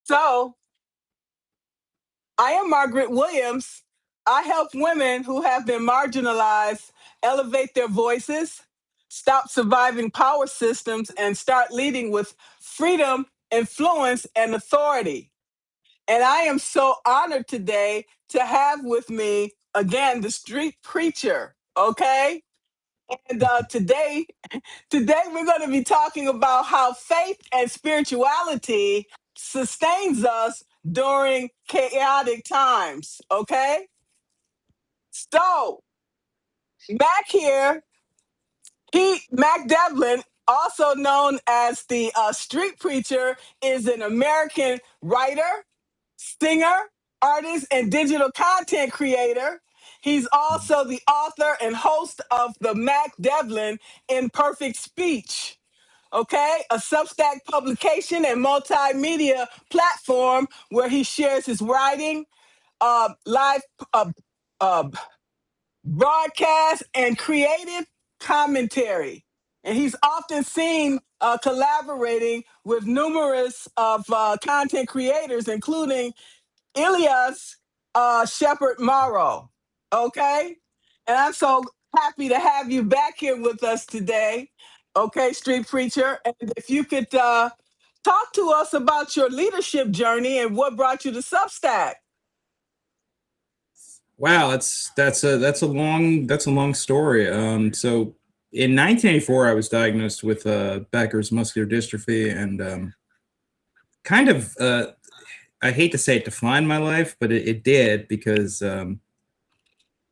So, I am Margaret Williams. I help women who have been marginalized elevate their voices, stop surviving power systems, and start leading with freedom, influence, and authority. And I am so honored today to have with me again the street preacher. Okay. And today we're going to be talking about how faith and spirituality sustains us during chaotic times. Okay. So Mac here, Mack Devlin, also known as the street preacher, is an American writer, singer, artist, and digital content creator. He's also the author and host of the Mack Devlin Imperfect Speech. Okay, a Substack publication and multimedia platform where he shares his writing, live uh, uh, broadcast, and creative commentary. And he's often seen collaborating with numerous of content creators, including Ilias Shepherd Morrow. Okay. And I'm so happy to have you back here with us today. Okay, street preacher. And if you could talk to us about your leadership journey and what brought you to Substack. Wow, that's a long story. So in 1984, I was diagnosed with Becker's muscular dystrophy, and kind of I hate to say it defined my life, but it did, because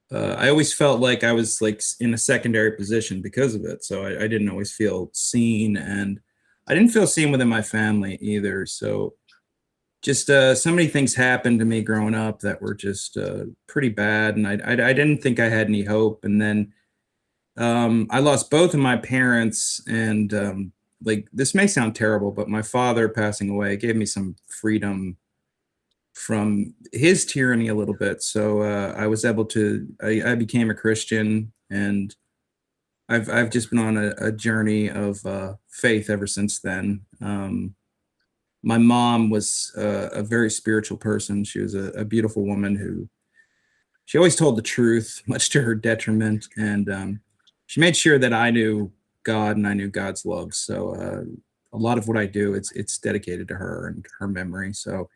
I always felt like I was like in a secondary position because of it. So I didn't always feel seen, and I didn't feel seen within my family either. So just so many things happened to me growing up that were just pretty bad, and I didn't think I had any hope. And then I lost both of my parents, and like, this may sound terrible, but my father passing away gave me some freedom from his tyranny a little bit. So I was able to, I became a Christian, and I've just been on a journey of faith ever since then. My mom was a very spiritual person. She was a beautiful woman who, she always told the truth, much to her detriment. And she made sure that I knew God and I knew God's love. So a lot of what I do, it's dedicated to her and her memory. So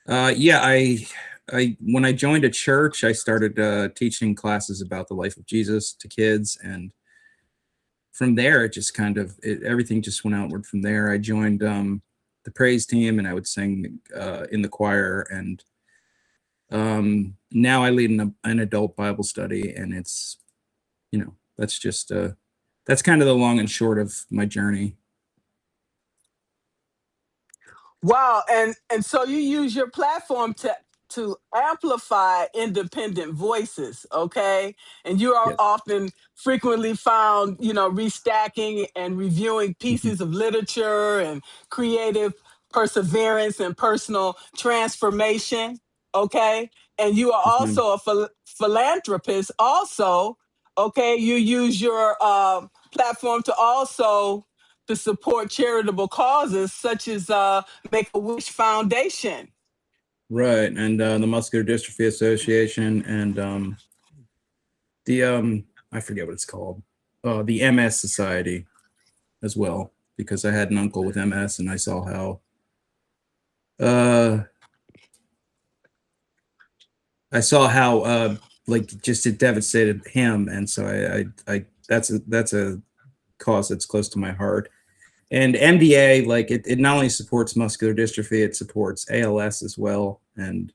yeah, I when I joined a church, I started teaching classes about the life of Jesus to kids. And from there, it just everything just went outward from there. I joined the praise team, and I would sing in the choir. And now I lead an adult Bible study, and it's, that's just that's kind of the long and short of my journey. Wow, and so you use your platform to amplify independent voices, okay? And you are Yes. often frequently found, restacking and reviewing Mhm. pieces of literature and creative perseverance and personal transformation, okay? And you are Yes, ma'am. also a philanthropist also, okay? You use your platform to support charitable causes such as Make a Wish Foundation. Right, and the Muscular Dystrophy Association, and the I forget what it's called, the MS Society as well, because I had an uncle with MS, and I saw how uh, like, just it devastated him. And so I that's a cause that's close to my heart. And MDA, like, it not only supports muscular dystrophy, it supports ALS as well. And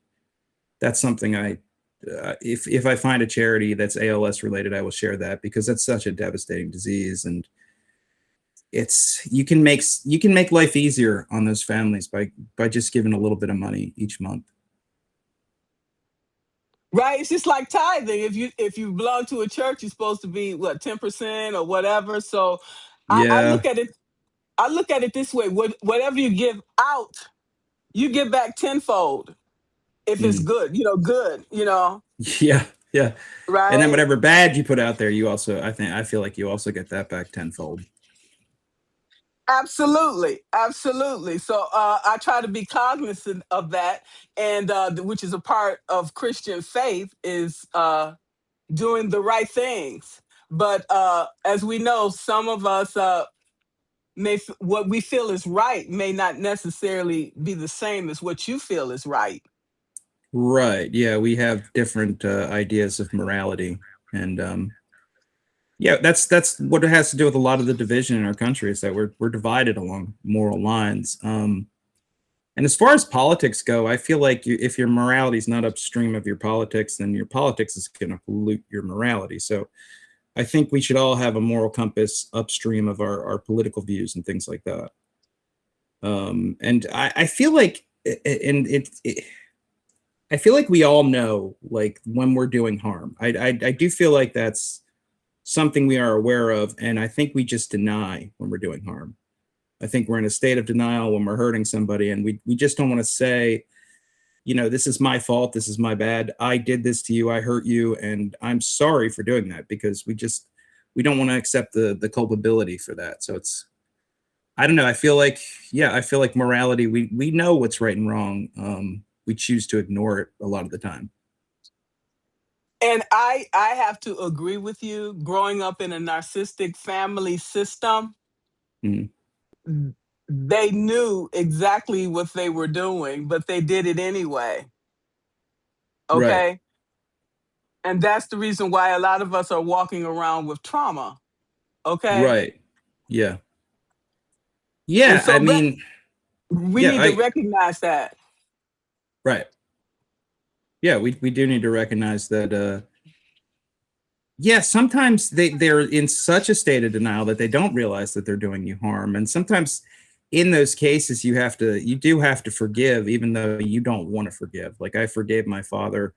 that's something if I find a charity that's ALS related, I will share that, because that's such a devastating disease. And you can make life easier on those families by just giving a little bit of money each month. Right? It's just like tithing. If you belong to a church, you're supposed to be what, 10% or whatever. So I Yeah. look at it this way. Whatever you give out, you get back tenfold if it's Mm. good, Yeah, yeah. And then right? whatever bad you put out there, I feel like you also get that back tenfold. Absolutely, absolutely. So I try to be cognizant of that, and which is a part of Christian faith is doing the right things. But as we know, some of us what we feel is right may not necessarily be the same as what you feel is right. Right. Yeah, we have different ideas of morality, and yeah, that's what it has to do with a lot of the division in our country is that we're divided along moral lines. And as far as politics go, I feel like if your morality is not upstream of your politics, then your politics is going to pollute your morality. So I think we should all have a moral compass upstream of our political views and things like that. And I feel like, and I feel like we all know, like when we're doing harm. I do feel like that's something we are aware of, and I think we just deny when we're doing harm. I think we're in a state of denial when we're hurting somebody, and we just don't want to say, this is my fault, this is my bad, I did this to you, I hurt you, and I'm sorry for doing that, because we don't want to accept the culpability for that. So it's, I don't know, I feel like, yeah, I feel like morality, we know what's right and wrong. We choose to ignore it a lot of the time. And I have to agree with you. Growing up in a narcissistic family system, Mm, they knew exactly what they were doing, but they did it anyway. right, Okay. And that's the reason why a lot of us are walking around with trauma. Okay. right, yeah, And yeah, I so mean, we yeah, need to I recognize that. right, yeah, we do need to recognize that yeah, sometimes they're in such a state of denial that they don't realize that they're doing you harm. And sometimes in those cases you do have to forgive even though you don't want to forgive. Like I forgave my father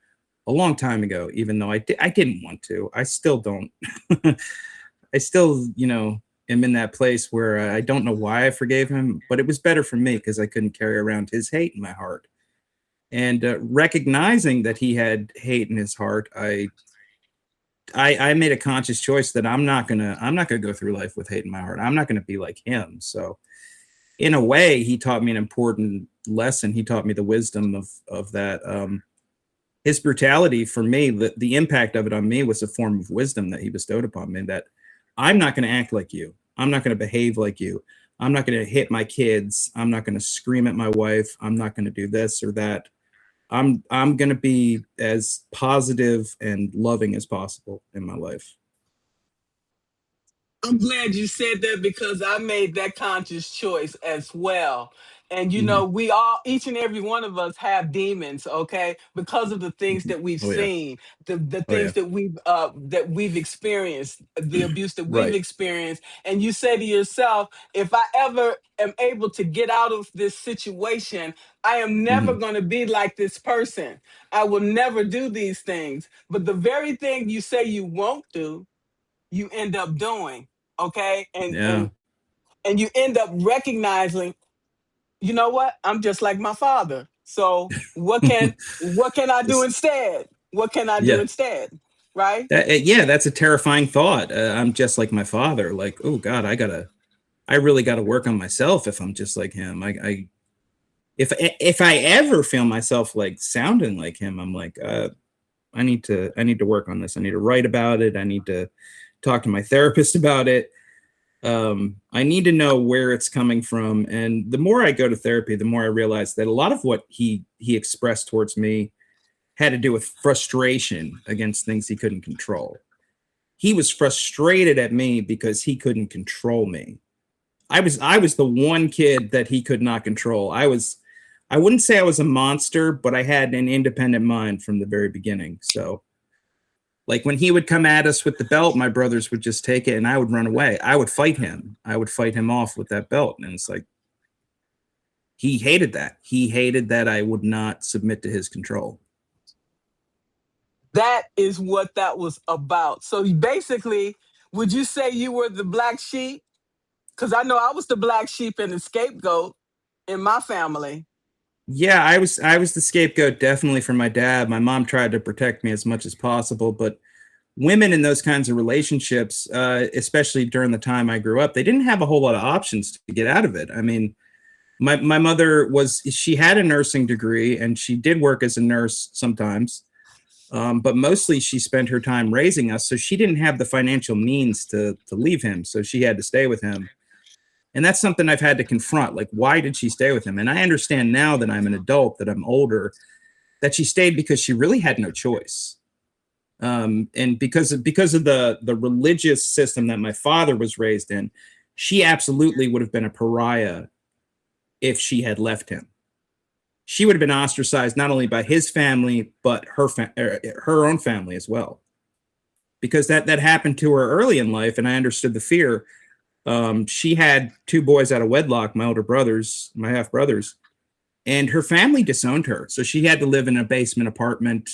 a long time ago, even though I didn't want to. I still don't. I still, am in that place where I don't know why I forgave him, but it was better for me because I couldn't carry around his hate in my heart. And recognizing that he had hate in his heart, I made a conscious choice that I'm not gonna go through life with hate in my heart. I'm not gonna be like him. So in a way, he taught me an important lesson. He taught me the wisdom of that. His brutality for me, the impact of it on me was a form of wisdom that he bestowed upon me. That I'm not gonna act like you. I'm not gonna behave like you. I'm not gonna hit my kids. I'm not gonna scream at my wife. I'm not gonna do this or that. I'm going to be as positive and loving as possible in my life. I'm glad you said that because I made that conscious choice as well. And Mm-hmm. we all, each and every one of us have demons, okay? Because of the things Mm-hmm. that we've Oh yeah. seen, the Oh things yeah. that we've experienced, the abuse that we've Right. experienced. And you say to yourself, if I ever am able to get out of this situation, I am never Mm-hmm. going to be like this person. I will never do these things. But the very thing you say you won't do, you end up doing. Okay. and Yeah. and and you end up recognizing, you know what, I'm just like my father. So what can I do Just instead? What can I do yeah. instead? Right. Yeah, that's a terrifying thought. I'm just like my father. Like, oh God, I really gotta work on myself if I'm just like him. If I ever feel myself like sounding like him, I'm like, I need to work on this. I need to write about it. I need to talk to my therapist about it. I need to know where it's coming from. And the more I go to therapy, the more I realize that a lot of what he expressed towards me had to do with frustration against things he couldn't control. He was frustrated at me because he couldn't control me. I was the one kid that he could not control. I wouldn't say I was a monster, but I had an independent mind from the very beginning. So like when he would come at us with the belt, my brothers would just take it and I would run away. I would fight him. I would fight him off with that belt. And it's like, he hated that. He hated that I would not submit to his control. That is what that was about. So basically, would you say you were the black sheep? Because I know I was the black sheep and the scapegoat in my family. Yeah, I was the scapegoat definitely for my dad. My mom tried to protect me as much as possible, but women in those kinds of relationships, especially during the time I grew up, they didn't have a whole lot of options to get out of it. I mean, my mother she had a nursing degree and she did work as a nurse sometimes. But mostly she spent her time raising us. So she didn't have the financial means to leave him. So she had to stay with him. And that's something I've had to confront. Like, why did she stay with him? And I understand now that I'm an adult, that I'm older, that she stayed because she really had no choice. And because of the religious system that my father was raised in, she absolutely would have been a pariah if she had left him. She would have been ostracized not only by his family, but her own family as well. Because that happened to her early in life, and I understood the fear. She had 2 boys out of wedlock, my older brothers, my half brothers, and her family disowned her. So she had to live in a basement apartment.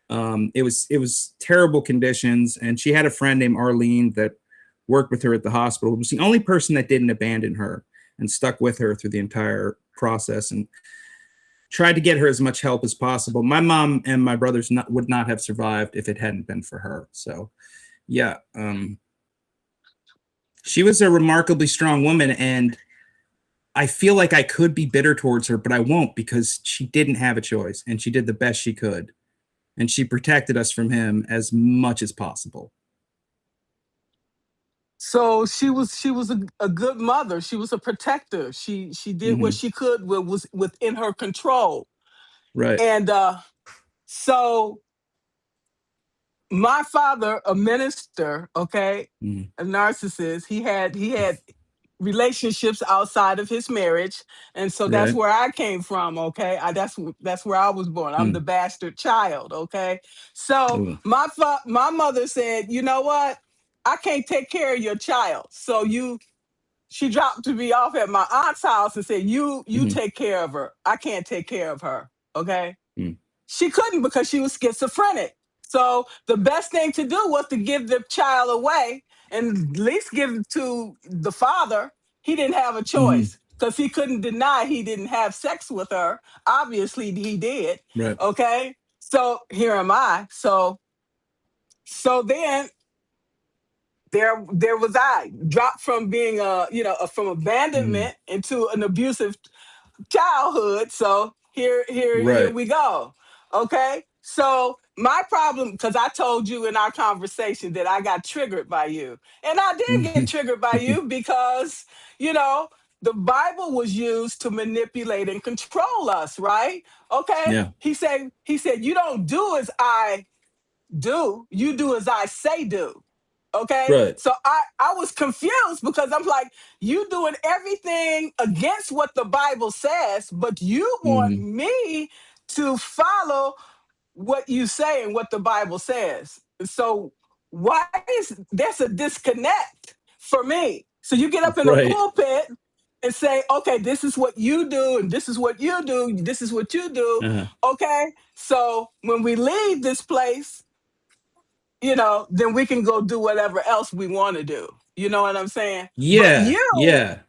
It was terrible conditions, and she had a friend named Arlene that worked with her at the hospital. It was the only person that didn't abandon her and stuck with her through the entire process and tried to get her as much help as possible. My mom and my brothers would not have survived if it hadn't been for her. So, yeah, she was a remarkably strong woman, and I feel like I could be bitter towards her, but I won't, because she didn't have a choice, and she did the best she could, and she protected us from him as much as possible. So she was a good mother. She was a protector. She did what Mm-hmm. she could, what was within her control. Right. And so my father, a minister, okay, Mm-hmm. a narcissist, he had relationships outside of his marriage, and so that's Right. where I came from. Okay, that's where I was born. I'm the bastard child. Okay, so Mm-hmm. my mother said, you know what, I can't take care of your child, so she dropped me off at my aunt's house and said, you Mm-hmm. take care of her. I can't take care of her. Okay, she couldn't because she was schizophrenic. So the best thing to do was to give the child away and at least give it to the father. He didn't have a Mm-hmm. choice because he couldn't deny he didn't have sex with her. Obviously, he did. Right. Okay. So here am I. So then there was I, dropped from being from Mm-hmm. abandonment into an abusive childhood. So here Right. we go. Okay. So my problem, because I told you in our conversation that I got triggered by you. And I did get Mm-hmm. triggered by you because, you know, the Bible was used to manipulate and control us, right? Okay. Yeah. He said, you don't do as I do, you do as I say do. Okay. Right. So I was confused because I'm like, you doing everything against what the Bible says, but you want Mm-hmm. me to follow what you say and what the Bible says. So why is there's a disconnect for me? So you get up in a Right. pulpit and say, okay, this is what you do, and this is what you do, this is what you do. Uh-huh. Okay. So when we leave this place, then we can go do whatever else we want to do. You know what I'm saying? Yeah. Yeah.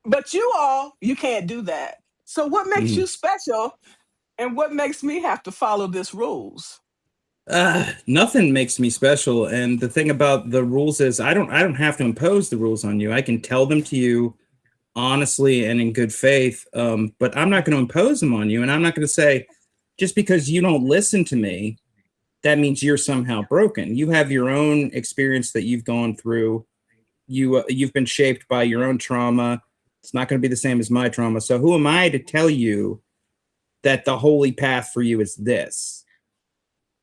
But you all, you can't do that. So what makes Mm-hmm. you special and what makes me have to follow this rules? Nothing makes me special, and the thing about the rules is I don't have to impose the rules on you. I can tell them to you honestly and in good faith, but I'm not going to impose them on you, and I'm not going to say just because you don't listen to me that means you're somehow broken. You have your own experience that you've gone through. You've been shaped by your own trauma. It's not going to be the same as my trauma. So who am I to tell you that the holy path for you is this?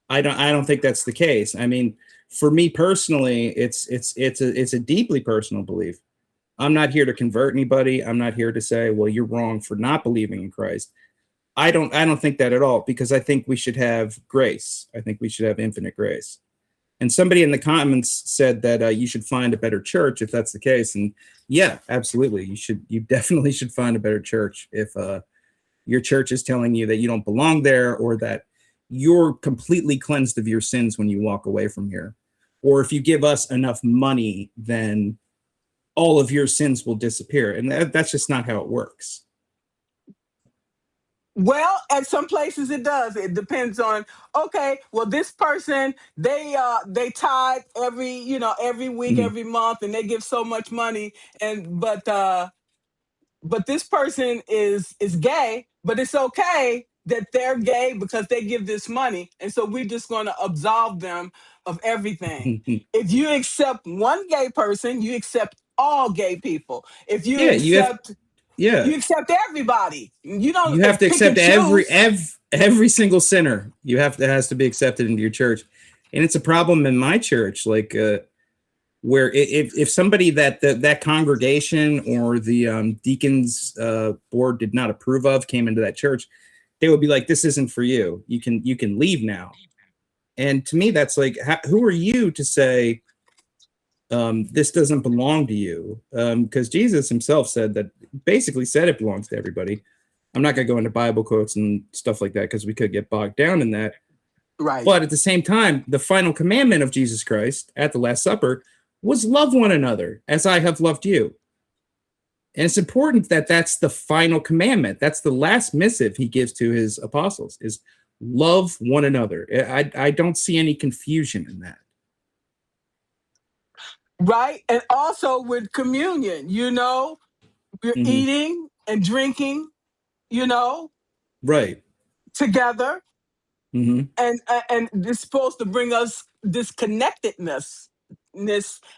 I don't think that's the case. I mean, for me personally, it's a deeply personal belief. I'm not here to convert anybody. I'm not here to say, well, you're wrong for not believing in Christ. I don't think that at all, because I think we should have grace. I think we should have infinite grace. And somebody in the comments said that you should find a better church if that's the case. And yeah, absolutely, you definitely should find a better church if your church is telling you that you don't belong there, or that you're completely cleansed of your sins when you walk away from here. Or if you give us enough money, then all of your sins will disappear. And that's just not how it works. Well, at some places it does. It depends on, okay, well this person, they tithe every, every week, Mhm. every month, and they give so much money, and but this person is gay, but it's okay that they're gay because they give this money, and so we're just going to absolve them of everything. If you accept one gay person, you accept all gay people. If you Yeah, accept yeah, you accept everybody. You don't you have to pick and accept choose. every single sinner. You have to has to be accepted into your church, and it's a problem in my church. Like where if somebody that congregation or the deacons board did not approve of came into that church, they would be like, "This isn't for you. You can leave now." And to me, that's like, who are you to say this doesn't belong to you? Because Jesus himself said that, basically said it belongs to everybody. I'm not going to go into Bible quotes and stuff like that because we could get bogged down in that. Right. But at the same time, the final commandment of Jesus Christ at the Last Supper was love one another as I have loved you. And it's important that that's the final commandment. That's the last missive he gives to his apostles is love one another. I don't see any confusion in that. Right. And also with communion, you're Mm-hmm. eating and drinking, you know, Right. together, Mm-hmm. and it's supposed to bring us this connectedness, and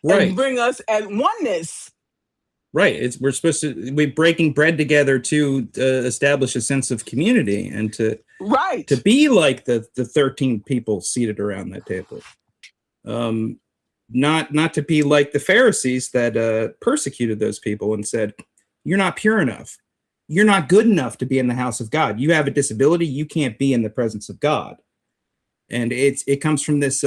Right. bring us at oneness. Right. We're supposed to be breaking bread together to establish a sense of community and to Right. be like the 13 people seated around that table. Um, not to be like the Pharisees that persecuted those people and said, "You're not pure enough. You're not good enough to be in the house of God. You have a disability. You can't be in the presence of God." And it comes from this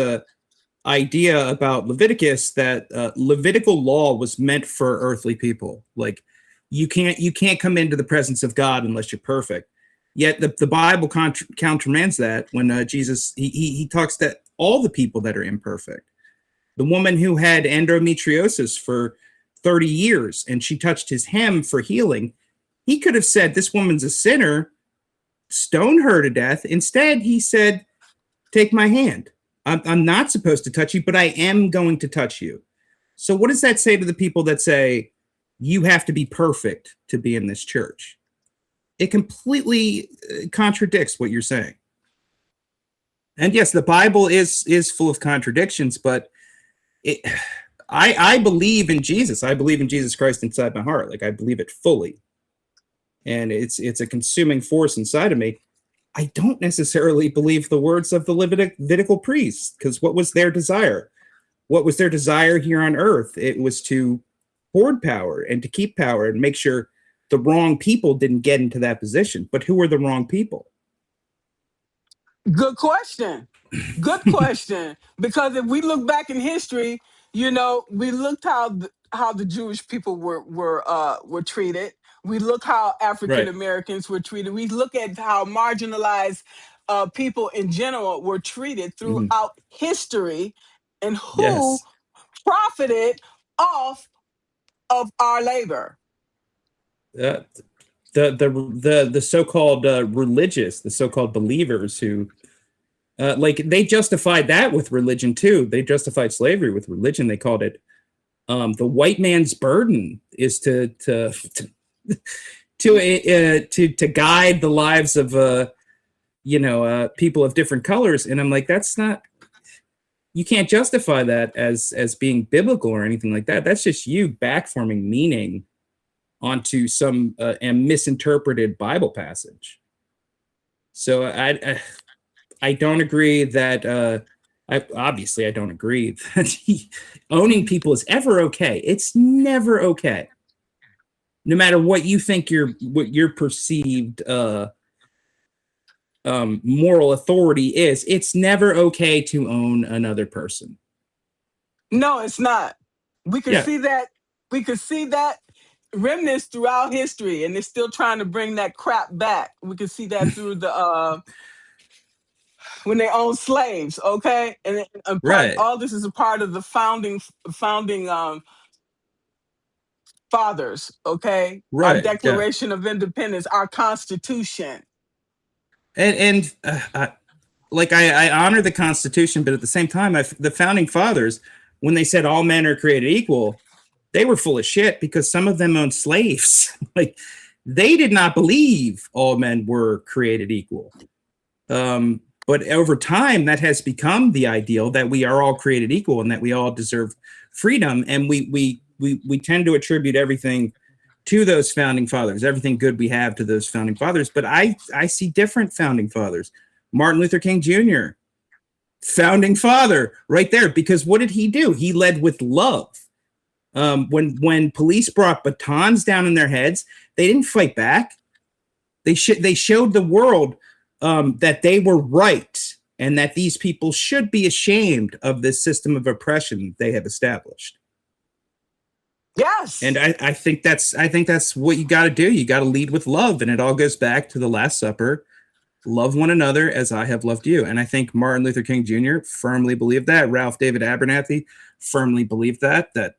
idea about Leviticus that Levitical law was meant for earthly people. Like you can't come into the presence of God unless you're perfect. Yet the Bible countermands that when Jesus he talks that all the people that are imperfect. The woman who had endometriosis for 30 years and she touched his hem for healing, he could have said, "This woman's a sinner, stone her to death." Instead, he said, "Take my hand. I'm not supposed to touch you, but I am going to touch you." So, what does that say to the people that say you have to be perfect to be in this church? It completely contradicts what you're saying. And yes, the Bible is full of contradictions, but it, I believe in Jesus. I believe in Jesus Christ inside my heart. Like I believe it fully, and it's a consuming force inside of me. I don't necessarily believe the words of the Levitical priests because what was their desire? What was their desire here on earth? It was to hoard power and to keep power and make sure the wrong people didn't get into that position. But who are the wrong people? Good question. Good question. Because if we look back in history, we looked how the Jewish people were treated. We look how African Right. Americans were treated. We look at how marginalized people in general were treated Mm-hmm. throughout history, and who Yes. profited off of our labor. Uh, the so-called religious, the so-called believers who like they justified that with religion too. They justified slavery with religion. They called it the white man's burden is to guide the lives of people of different colors. And I'm like, that's not, you can't justify that as being biblical or anything like that. That's just you backforming meaning onto some misinterpreted Bible passage. So I don't agree that I don't agree that owning people is ever okay. It's never okay. No matter what you think your perceived moral authority is, it's never okay to own another person. No, it's not. We could Yeah. see that. We could see that remnants throughout history, and they're still trying to bring that crap back. We could see that through the when they owned slaves. Okay, and part Right. all this is a part of the founding fathers. Okay, our Right. Yeah. Declaration of Independence, our Constitution. Like I honor the Constitution, but at the same time, the founding fathers, when they said all men are created equal, they were full of shit because some of them owned slaves. Like they did not believe all men were created equal. But over time, that has become the ideal that we are all created equal and that we all deserve freedom. And we tend to attribute everything to those founding fathers, everything good we have to those founding fathers. But I see different founding fathers. Martin Luther King Jr., founding father, right there. Because what did he do? He led with love. When police brought batons down in their heads, they didn't fight back. They showed the world that they were right and that these people should be ashamed of this system of oppression they have established. Yes. And I think that's what you got to do. You got to lead with love, and it all goes back to the Last Supper. Love one another as I have loved you. And I think Martin Luther King Jr. firmly believed that. Ralph David Abernathy firmly believed that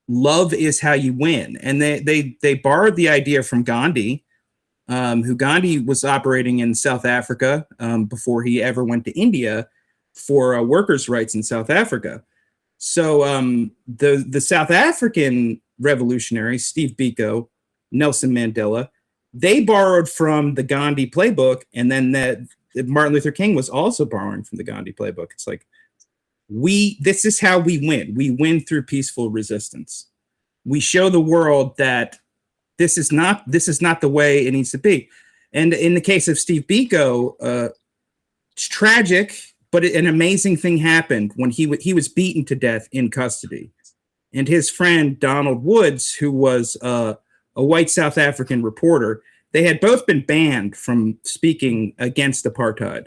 love is how you win. And they borrowed the idea from Gandhi, who Gandhi was operating in South Africa before he ever went to India for workers' rights in South Africa. So the South African revolutionaries, Steve Biko, Nelson Mandela, they borrowed from the Gandhi playbook, and then that Martin Luther King was also borrowing from the Gandhi playbook. It's like this is how we win. We win through peaceful resistance. We show the world that this is not the way it needs to be. And in the case of Steve Biko, it's tragic, but an amazing thing happened when he was beaten to death in custody, and his friend Donald Woods, who was a white South African reporter, they had both been banned from speaking against apartheid.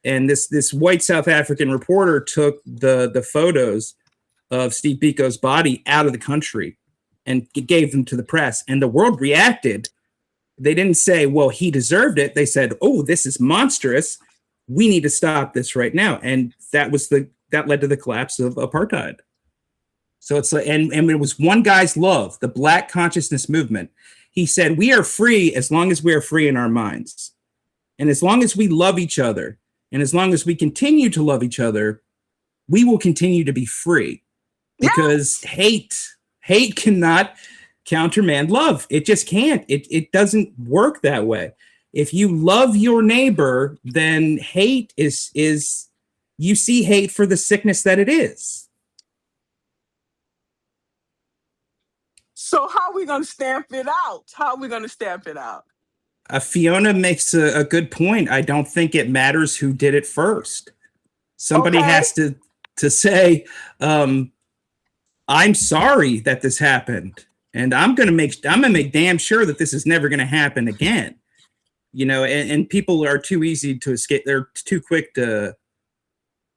And this white South African reporter took the photos of Steve Biko's body out of the country and gave them to the press. And the world reacted. They didn't say, well, he deserved it. They said, oh, this is monstrous. We need to stop this right now. And that led to the collapse of apartheid. So it's like, and it was one guy's love, the Black consciousness movement. He said, we are free as long as we are free in our minds. And as long as we love each other, and as long as we continue to love each other, we will continue to be free. Because hate cannot countermand love. It just can't. It doesn't work that way. If you love your neighbor, then hate is you see hate for the sickness that it is. So how are we going to stamp it out? How are we going to stamp it out? Fiona makes a good point. I don't think it matters who did it first. Somebody has to say, I'm sorry that this happened, and I'm gonna make damn sure that this is never gonna happen again. You know, and people are too easy to escape. They're too quick to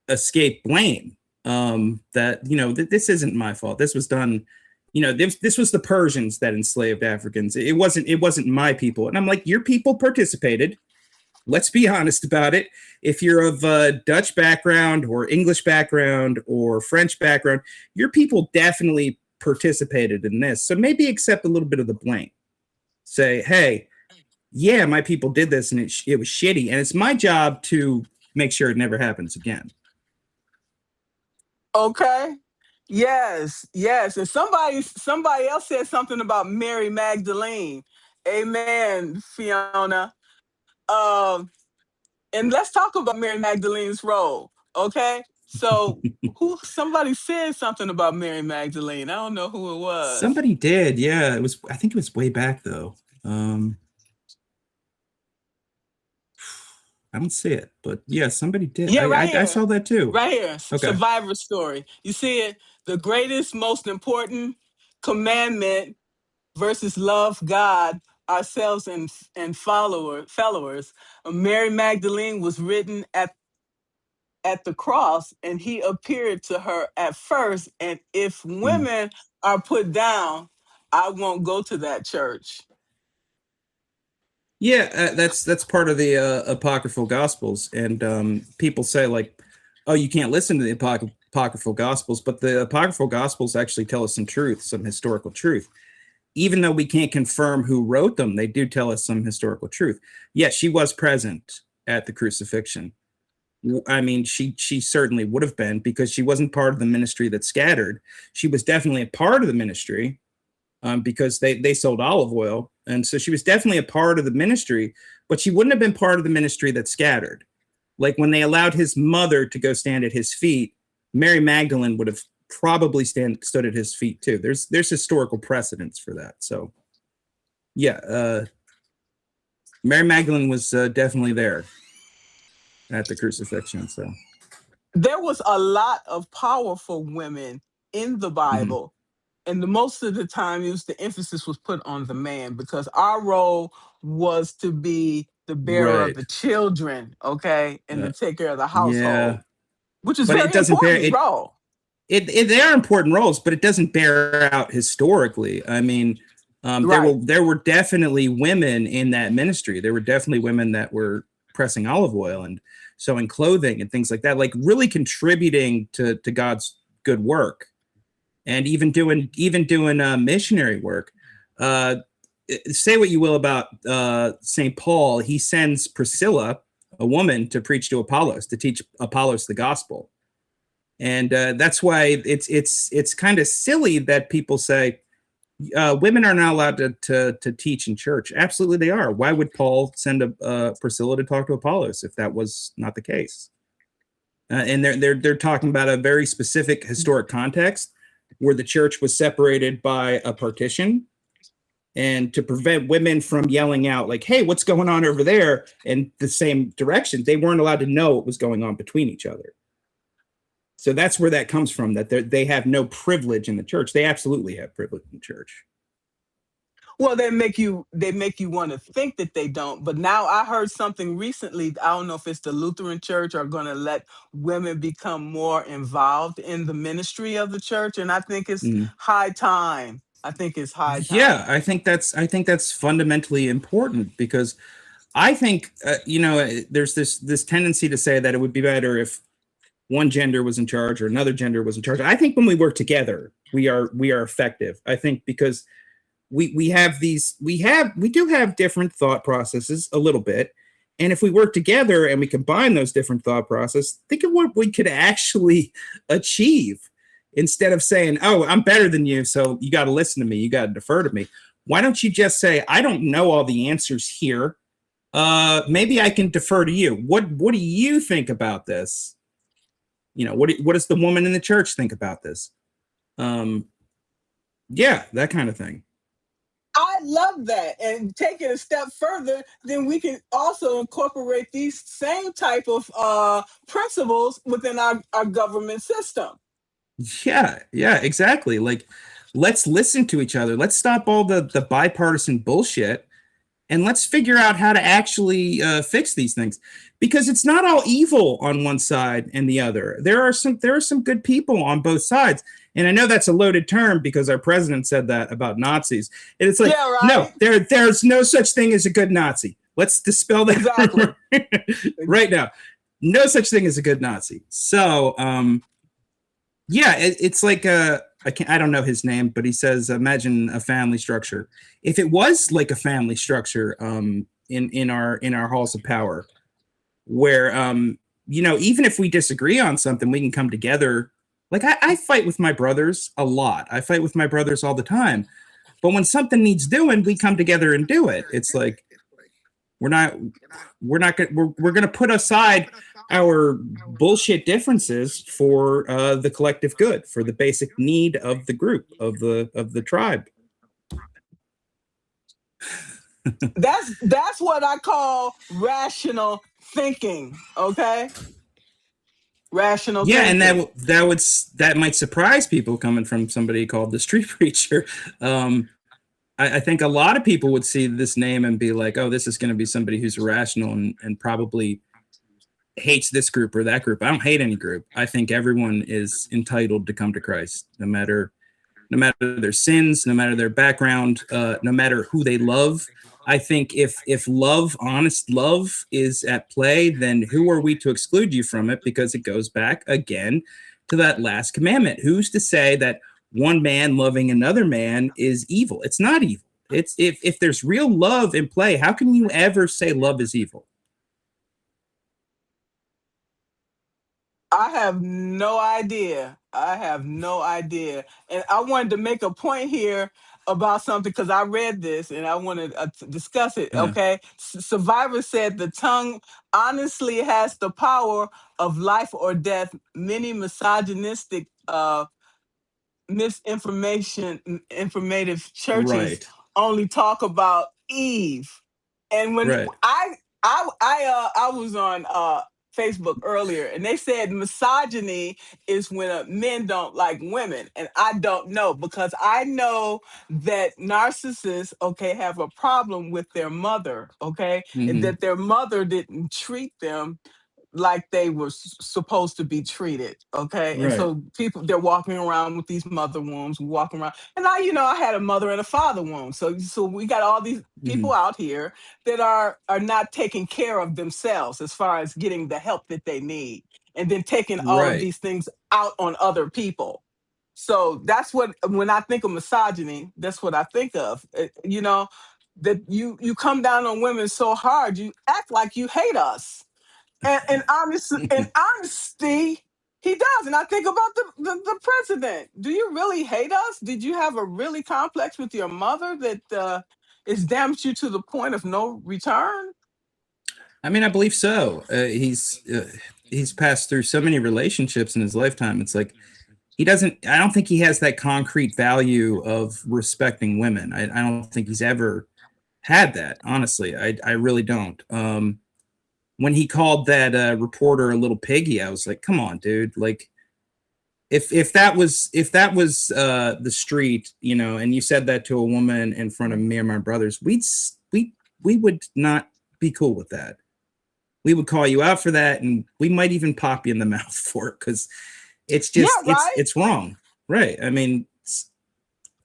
escape blame. That, you know, this isn't my fault. This was done. You know, this was the Persians that enslaved Africans. It wasn't my people. And I'm like, your people participated. Let's be honest about it. If you're of a Dutch background or English background or French background, your people definitely participated in this. So maybe accept a little bit of the blame. Say, hey, yeah, my people did this and it was shitty. And it's my job to make sure it never happens again. Okay. Yes. And somebody else said something about Mary Magdalene. Amen, Fiona. And let's talk about Mary Magdalene's role. Okay. So somebody said something about Mary Magdalene. I don't know who it was. Somebody did, yeah. I think it was way back though. I don't see it, but yeah, somebody did. Yeah, I saw that too. Right here. Okay. Survivor story. You see it? The greatest, most important commandment versus love God, ourselves, and followers. Mary Magdalene was written at the cross, and he appeared to her at first. And if women are put down, I won't go to that church. Yeah, that's part of the apocryphal gospels, and people say like, oh, you can't listen to the apocryphal gospels, but the apocryphal gospels actually tell us some truth, some historical truth. Even though we can't confirm who wrote them, they do tell us some historical truth. Yes, she was present at the crucifixion. I mean, she certainly would have been, because she wasn't part of the ministry that scattered. She was definitely a part of the ministry, because they sold olive oil. And so she was definitely a part of the ministry, but she wouldn't have been part of the ministry that scattered. Like when they allowed his mother to go stand at his feet, Mary Magdalene would have probably stood at his feet too. There's historical precedence for that. So yeah, Mary Magdalene was definitely there at the crucifixion. So There was a lot of powerful women in the mhm. Bible. And most of the time, the emphasis was put on the man, because our role was to be the bearer of Right. the children, okay, and to Uh, take care of the yeah, household, which is but it very doesn't bear important it. role. They are important roles, but it doesn't bear out historically. I mean, Right. there were definitely women in that ministry. There were definitely women that were pressing olive oil and sewing clothing and things like that, like really contributing to God's good work, and even doing missionary work. Uh, say what you will about St. Paul, he sends Priscilla, a woman, to preach to Apollos, to teach Apollos the gospel. And that's why it's kind of silly that people say women are not allowed to teach in church. Absolutely, they are. Why would Paul send a Priscilla to talk to Apollos if that was not the case? And they're talking about a very specific historic context where the church was separated by a partition, and to prevent women from yelling out like, "Hey, what's going on over there?" in the same direction, they weren't allowed to know what was going on between each other. So that's where that comes from, that they have no privilege in the church. They absolutely have privilege in the church. Well, they make you want to think that they don't. But now I heard something recently. I don't know if it's the Lutheran Church are going to let women become more involved in the ministry of the church, and I think it's Mm. high time. I think it's high Yeah, time. I think that's fundamentally important, because I think there's this tendency to say that it would be better if one gender was in charge or another gender was in charge. I think when we work together, we are effective. I think because we do have different thought processes a little bit, and if we work together and we combine those different thought processes, think of what we could actually achieve, instead of saying, "Oh, I'm better than you, so you got to listen to me, you got to defer to me." Why don't you just say, "I don't know all the answers here, maybe I can defer to you. What do you think about this? What does the woman in the church think about this?" um yeah, that kind of thing. I love that. And take it a step further, then we can also incorporate these same type of principles within our government system. Yeah, exactly. Like, let's listen to each other. Let's stop all the bipartisan bullshit, and let's figure out how to actually fix these things, because it's not all evil on one side and the other. There are some good people on both sides, and I know that's a loaded term because our president said that about Nazis, and it's like, Yeah, no, right? there's no such thing as a good Nazi. Let's dispel that Exactly. rumor right now. No such thing as a good Nazi. So yeah, it's like I don't know his name, but he says, imagine a family structure. If it was like a family structure, in our halls of power, where even if we disagree on something, we can come together. Like, I fight with my brothers a lot. I fight with my brothers all the time. But when something needs doing, we come together and do it. It's like we're not we're going to put aside our bullshit differences for the collective good, for the basic need of the group, of the tribe. That's what I call rational thinking. Okay, rational Yeah, and thinking. that might surprise people coming from somebody called the street preacher. I think a lot of people would see this name and be like, "Oh, this is going to be somebody who's irrational and probably hates this group or that group." I don't hate any group. I think everyone is entitled to come to Christ, no matter their sins, no matter their background, no matter who they love. I think if love, honest love, is at play, then who are we to exclude you from it? Because it goes back again to that last commandment. Who's to say that one man loving another man is evil? It's not evil. It's if there's real love in play, how can you ever say love is evil? I have no idea. I have no idea. And I wanted to make a point here about something because I read this and I wanted to discuss it. Uh, Okay. Survivor said the tongue honestly has the power of life or death. Many misogynistic misinformation informative churches right, only talk about Eve. And when right. I was on Facebook earlier and they said misogyny is when men don't like women, and I don't know because I know that narcissists, okay, have a problem with their mother, okay, and Hmm. that their mother didn't treat them like they were supposed to be treated. Okay. And Right. so people, they're walking around with these mother wounds, walking around. And I had a mother and a father wound. So we got all these Hmm. people out here that are not taking care of themselves as far as getting the help that they need. And then taking all of Right. these things out on other people. So that's what, when I think of misogyny, that's what I think of. That you come down on women so hard, you act like you hate us, and honestly, in honesty, he does. And I think about the president. Do you really hate us? Did you have a really complex with your mother that is damaged you to the point of no return? I mean, I believe so. He's passed through so many relationships in his lifetime. It's like he doesn't. I don't think he has that concrete value of respecting women. I don't think he's ever had that. Honestly, I really don't. When he called that reporter a little piggy, I was like, come on, dude. Like, if that was the street, and you said that to a woman in front of me and my brothers, we would not be cool with that. We would call you out for that, and we might even pop you in the mouth for it because it's Yeah, just right. it's wrong, right? I mean,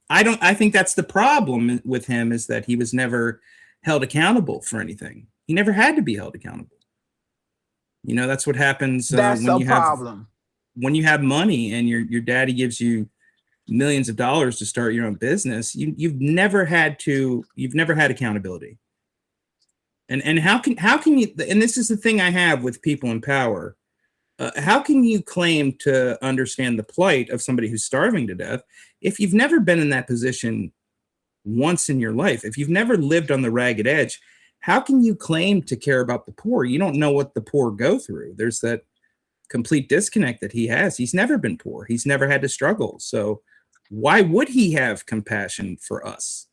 I don't. I think that's the problem with him is that he was never held accountable for anything. He never had to be held accountable. That's what happens That's a problem. when you have money and your daddy gives you millions of dollars to start your own business. You've never had accountability. And how can you, and this is the thing I have with people in power, how can you claim to understand the plight of somebody who's starving to death if you've never been in that position once in your life? If you've never lived on the ragged edge, how can you claim to care about the poor? You don't know what the poor go through. There's that complete disconnect that he has. He's never been poor. He's never had to struggle. So why would he have compassion for us?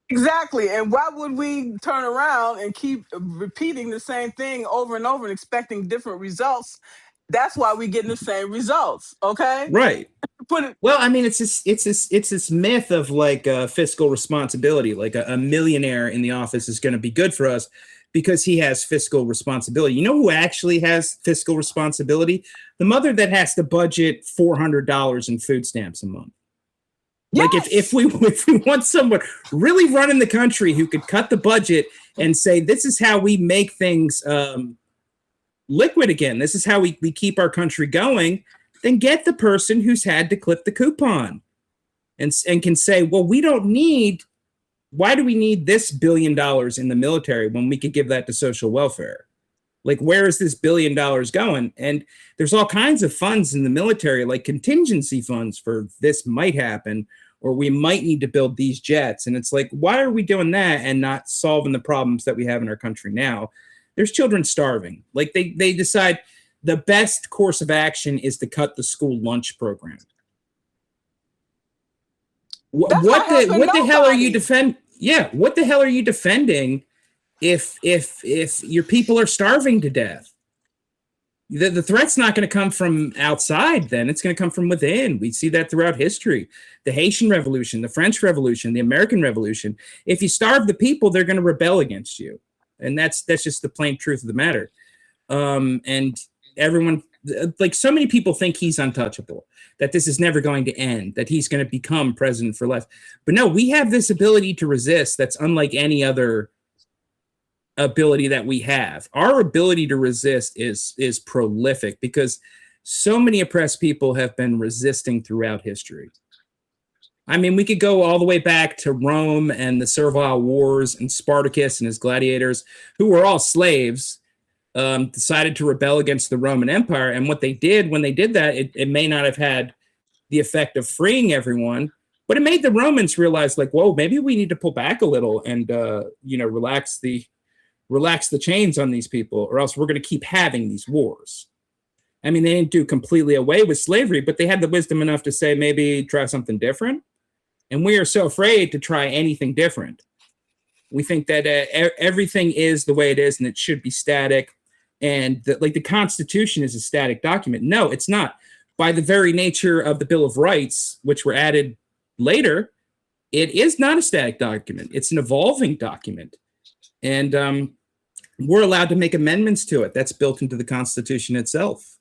Exactly. And why would we turn around and keep repeating the same thing over and over and expecting different results? That's why we getting the same results. Okay. Right. Put it Well, I mean, it's this myth of like fiscal responsibility. Like a millionaire in the office is going to be good for us because he has fiscal responsibility. You know who actually has fiscal responsibility? The mother that has to budget $400 in food stamps a month. Like if Yes. we if we want someone really running the country who could cut the budget and say this is how we make things liquid again. This is how we keep our country going. Then get the person who's had to clip the coupon and can say, well, we don't need. Why do we need this $1 billion in the military when we could give that to social welfare? Like, where is this $1 billion going? And there's all kinds of funds in the military, like contingency funds for this might happen, or we might need to build these jets. And it's like, why are we doing that and not solving the problems that we have in our country now? There's children starving. Like they decide the best course of action is to cut the school lunch program. That's not helping What the hell are you nobody. defend? Yeah, what the hell are you defending if your people are starving to death? The threat's not going to come from outside, then it's going to come from within. We see that throughout history. The Haitian Revolution, the French Revolution, the American Revolution. If you starve the people, they're going to rebel against you. And that's just the plain truth of the matter. And everyone, like so many people think he's untouchable, that this is never going to end, that he's going to become president for life. But no, we have this ability to resist that's unlike any other ability that we have. Our ability to resist is prolific because so many oppressed people have been resisting throughout history. I mean, we could go all the way back to Rome and the Servile Wars and Spartacus and his gladiators, who were all slaves. decided to rebel against the Roman Empire. And what they did when they did that, it may not have had the effect of freeing everyone, but it made the Romans realize, like, whoa, maybe we need to pull back a little and relax the chains on these people, or else we're going to keep having these wars. I mean, they didn't do completely away with slavery, but they had the wisdom enough to say, maybe try something different. And we are so afraid to try anything different. We think that everything is the way it is and it should be static. And the Constitution is a static document. No, it's not. By the very nature of the Bill of Rights, which were added later, it is not a static document. It's an evolving document. And we're allowed to make amendments to it. That's built into the Constitution itself.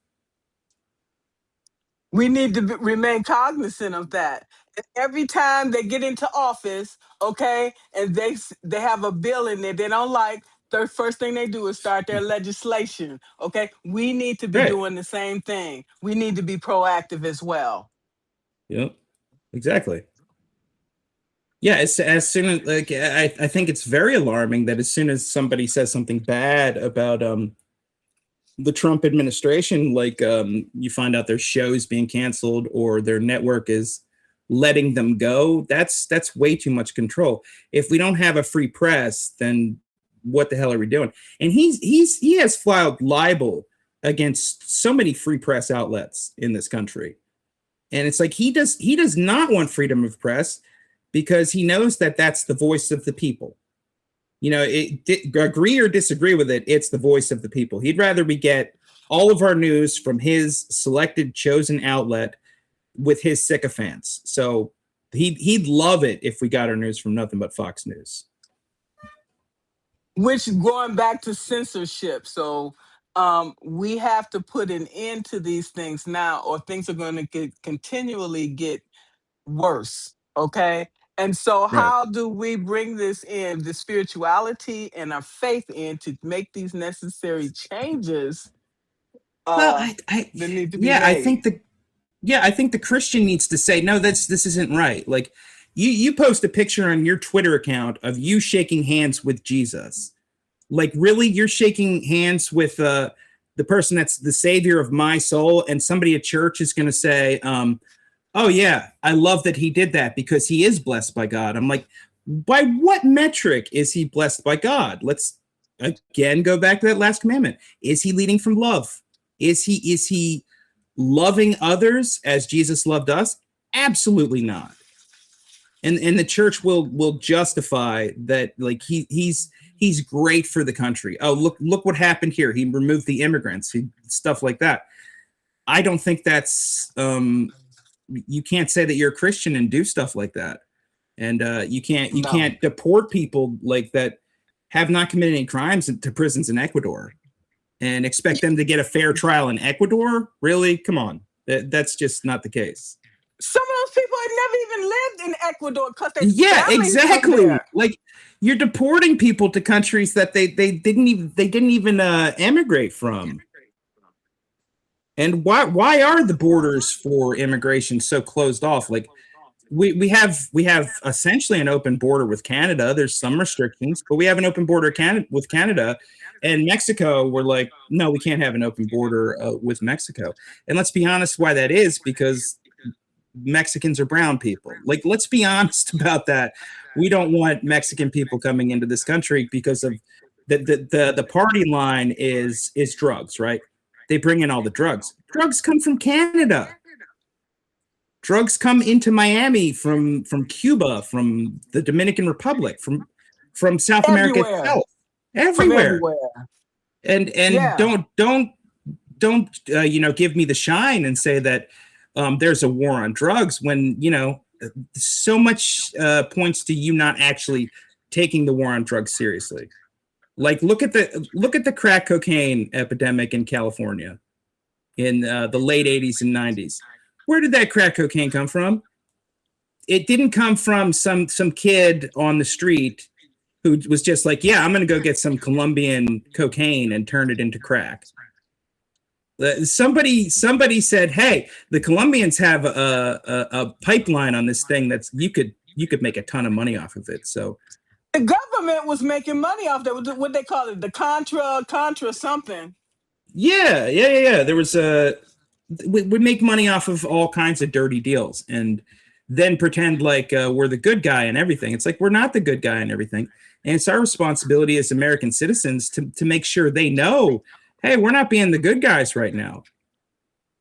We need to remain cognizant of that. And every time they get into office, okay, and they have a bill in there they don't like, the first thing they do is start their legislation. Okay, we need to be Right. doing the same thing. We need to be proactive as well. Yep. Exactly. Yeah, as soon as, like, I think it's very alarming that as soon as somebody says something bad about the Trump administration, like you find out their shows being canceled or their network is letting them go. That's way too much control. If we don't have a free press, then what the hell are we doing? And he has filed libel against so many free press outlets in this country. And it's like he does not want freedom of press because he knows that that's the voice of the people. Agree or disagree with it, it's the voice of the people. He'd rather we get all of our news from his selected, chosen outlet with his sycophants. So he'd love it if we got our news from nothing but Fox News. Which, going back to censorship, so we have to put an end to these things now, or things are going to continually get worse. Okay. And so, Right. how do we bring this in, the spirituality and our faith in, to make these necessary changes Well, that need to be I made? think the Christian needs to say, no, this isn't right. Like, you post a picture on your Twitter account of you shaking hands with Jesus. Like, really, you're shaking hands with the person that's the savior of my soul, and somebody at church is going to say, oh yeah, I love that he did that because he is blessed by God. I'm like, by what metric is he blessed by God? Let's again go back to that last commandment. Is he leading from love? Is he loving others as Jesus loved us? Absolutely not. And the church will justify that, like, he's great for the country. Oh, look what happened here. He removed the immigrants, stuff like that. I don't think that's you can't say that you're a Christian and do stuff like that. And you can't deport people like that have not committed any crimes to prisons in Ecuador and expect them to get a fair trial in Ecuador. Really? Come on. That's just not the case. Some of those people had never even lived in Ecuador because they Exactly. Like, you're deporting people to countries that they didn't even emigrate from. And why are the borders for immigration so closed off? Like, we have essentially an open border with Canada. There's some restrictions, but we have an open border with Canada. And Mexico, we're like, no, we can't have an open border with Mexico. And let's be honest why that is, because Mexicans are brown people. Like, let's be honest about that. We don't want Mexican people coming into this country because of the party line is drugs, right? They bring in all the drugs. Drugs come from Canada. Drugs come into Miami from Cuba, from the Dominican Republic, from South America itself, everywhere. And yeah. don't give me the shine and say that there's a war on drugs when so much points to you not actually taking the war on drugs seriously. Like, look at the crack cocaine epidemic in California in the late 80s and 90s. Where did that crack cocaine come from? It didn't come from some kid on the street who was just like, yeah, I'm going to go get some Colombian cocaine and turn it into crack. Somebody said, hey, the Colombians have a pipeline on this thing that's you could make a ton of money off of it. So The government was making money off that. What they call it, the contra something. Yeah. There was we make money off of all kinds of dirty deals, and then pretend like we're the good guy and everything. It's like we're not the good guy and everything, and it's our responsibility as American citizens to make sure they know, hey, we're not being the good guys right now.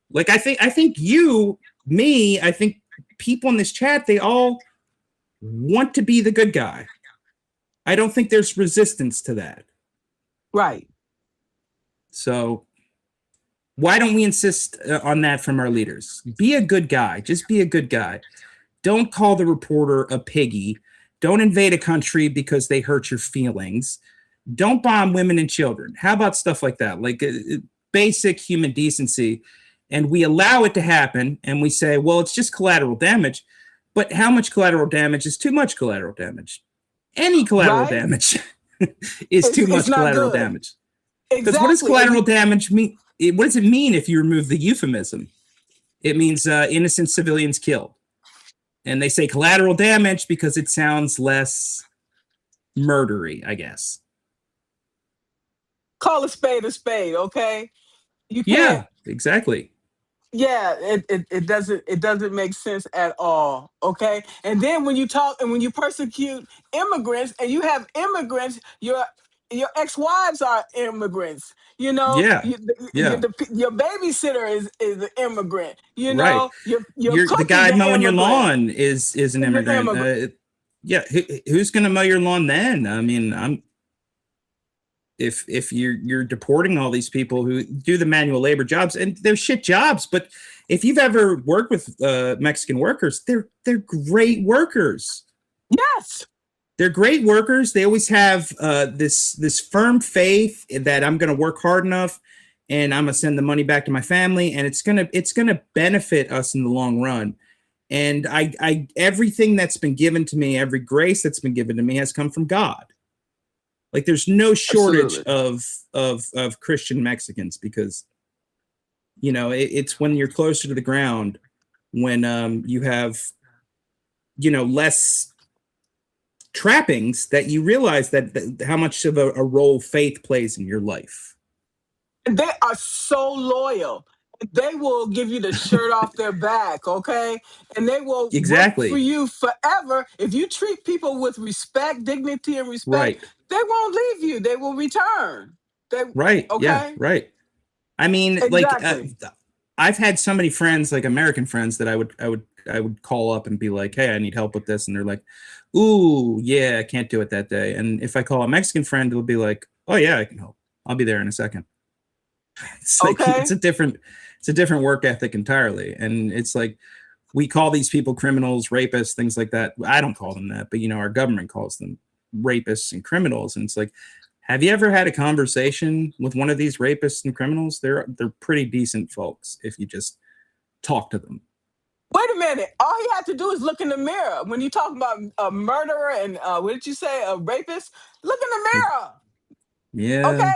Like I think you, me, I think people in this chat, they all want to be the good guy. I don't think there's resistance to that. Right. So why don't we insist on that from our leaders? Be a good guy. Just be a good guy. Don't call the reporter a piggy. Don't invade a country because they hurt your feelings. Don't bomb women and children. How about stuff like that? Like basic human decency. And we allow it to happen. And we say, well, it's just collateral damage. But how much collateral damage is too much collateral damage? Any collateral damage is too much collateral damage. Because what does collateral damage mean? What does it mean if you remove the euphemism? It means innocent civilians killed. And they say collateral damage because it sounds less murdery, I guess. Call a spade, okay? You can't. Yeah, exactly. Yeah, it doesn't make sense at all. Okay. And then when you talk and when you persecute immigrants and you have immigrants, your ex-wives are immigrants. You know, yeah. Your babysitter is an immigrant. You know, right. Your the guy mowing your lawn is an immigrant. Yeah, who's going to mow your lawn then? I mean, if you're deporting all these people who do the manual labor jobs, and they're shit jobs, but if you've ever worked with Mexican workers, they're great workers. Yes. They're great workers. They always have this firm faith that I'm going to work hard enough and I'm going to send the money back to my family, and it's going to benefit us in the long run. And I everything that's been given to me, every grace that's been given to me has come from God. Like there's no shortage of Christian Mexicans because, you know, it's when you're closer to the ground, when you have, you know, less trappings that you realize that how much of a role faith plays in your life. They are so loyal. They will give you the shirt off their back, okay? And they will work for you forever. If you treat people with respect, dignity, and respect, they won't leave you. They will return. Okay? Yeah, right. I mean, exactly. Like I've had so many friends, like American friends, that I would call up and be like, "Hey, I need help with this," and they're like, "Ooh, yeah, I can't do it that day." And if I call a Mexican friend, it'll be like, "Oh yeah, I can help. I'll be there in a second." It's like it's a different work ethic entirely, and it's like we call these people criminals, rapists, things like that. I don't call them that, but you know, our government calls them rapists and criminals, and it's like, have you ever had a conversation with one of these rapists and criminals? They're pretty decent folks if you just talk to them. Wait a minute. All he had to do is look in the mirror. When you talk about a murderer and what did you say, a rapist? Look in the mirror. Yeah. Okay.